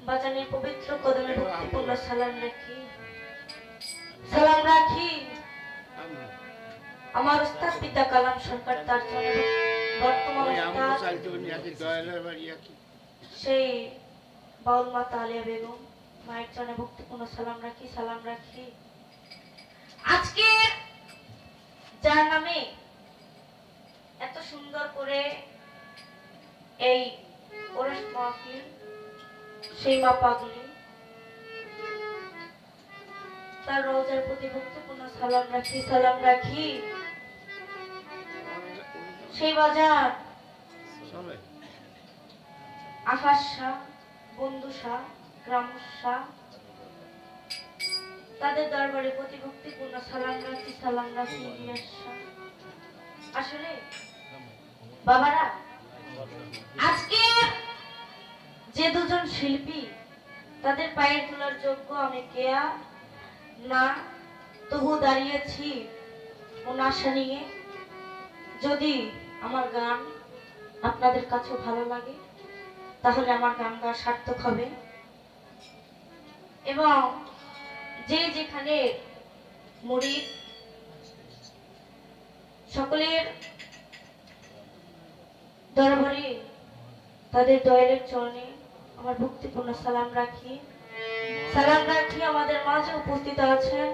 বাজানের পবিত্র কদমে ভক্তিপূর্ণ সালাম রাখি আমার উস্তাদ পিতা কালাম সরকার তার চরণে বর্তমান উস্তাদ সেই বাউল মাতা আলিয়া বেগম মায়ের চরণে ভক্তিপূর্ণ সালাম রাখি আজকে যার নামে এত সুন্দর করে এই ওরস মাহফিল সেই মা পাগলি তার রওজার প্রতি ভক্তিপূর্ণ সালাম রাখি সেই বাজার আকাশ শাহ বন্ধু শাহ গ্রাম শাহ তাদের দরবারে প্রতি ভক্তিপূর্ণ সালাম রাখি ইলিয়াস শাহ। আসলে বাবারা আজকে যে দুজন শিল্পী তাদের পায়ের তোলার যোগ্য আমি কেয়া না, তবু দাঁড়িয়েছি মন আশা নিয়ে যদি আমার গান আপনাদের কাছে ভালো লাগে তাহলে আমার গান গাওয়া সার্থক হবে এবং যে যেখানে মুরিদ সকলের দরবারে তাদের দয়ালের চরণে আমার ভক্তিপূর্ণ সালাম রাখি আমাদের মাঝে উপস্থিত আছেন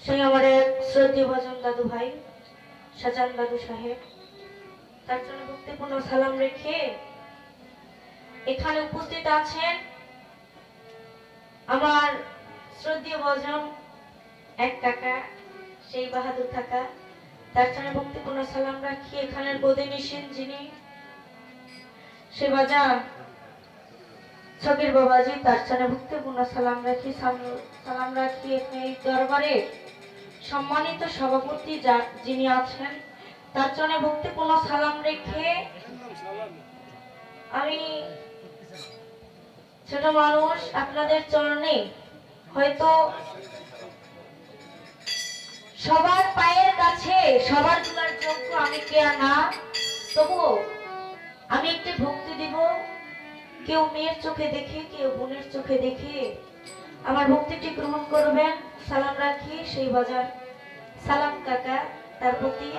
সেই আমার এক শ্রদ্ধেয় ভজন দাদু ভাই শাহজাহান দাদু সাহেব, তার জন্য ভক্তিপূর্ণ সালাম রেখে এখানে উপস্থিত আছেন আমার শ্রদ্ধেয় ভজন এক কাকা সেই বাহাদুর কাকা, তার জন্য ভক্তিপূর্ণ সালাম রাখি এখানের বোধে নিশিন যিনি সে বাজার ছকের বাবাজি, তার জন্য ভক্তিপূর্ণ সালাম রাখি এই দরবারে সম্মানিত সভাপতি যিনি আছেন তার জন্য ভক্তিপূর্ণ সালাম রেখে আমি ছোট মানুষ আপনাদের চরণে হয়তো সবার পায়ের কাছে সবার তোলার যোগ্য আমি কেয়া না, তবু আমি একটি ভক্তি দিব। কেউ মেয়ের চোখে দেখে কেউ বোনের চোখে দেখে আমার ভক্তিটি গ্রহণ করবেন। সালাম রাখি সেই বাজার সালাম কাকা, তার প্রতি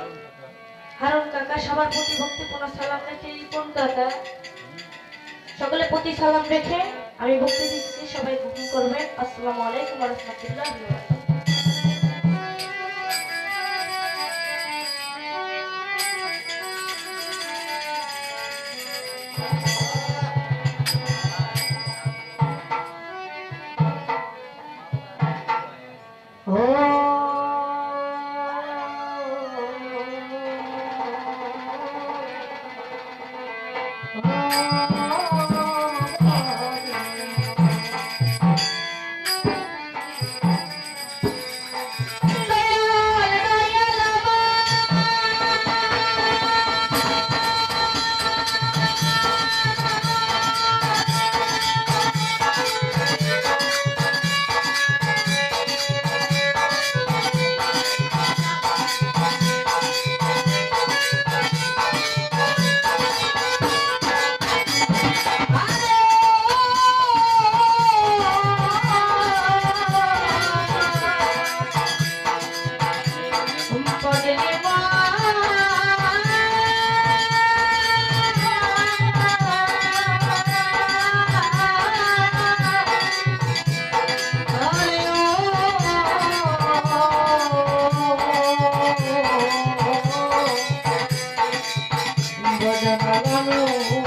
হারুন কাকা, সবার প্রতি ভক্তিপূর্ণ সালাম রেখে রিপন কাকা, সকলের প্রতি সালাম রেখে আমি ভক্তি দিচ্ছি, সবাই গ্রহণ করবেন। আসসালামু আলাইকুম ওয়া রাহমাতুল্লাহি ওয়া বারাকাতুহু।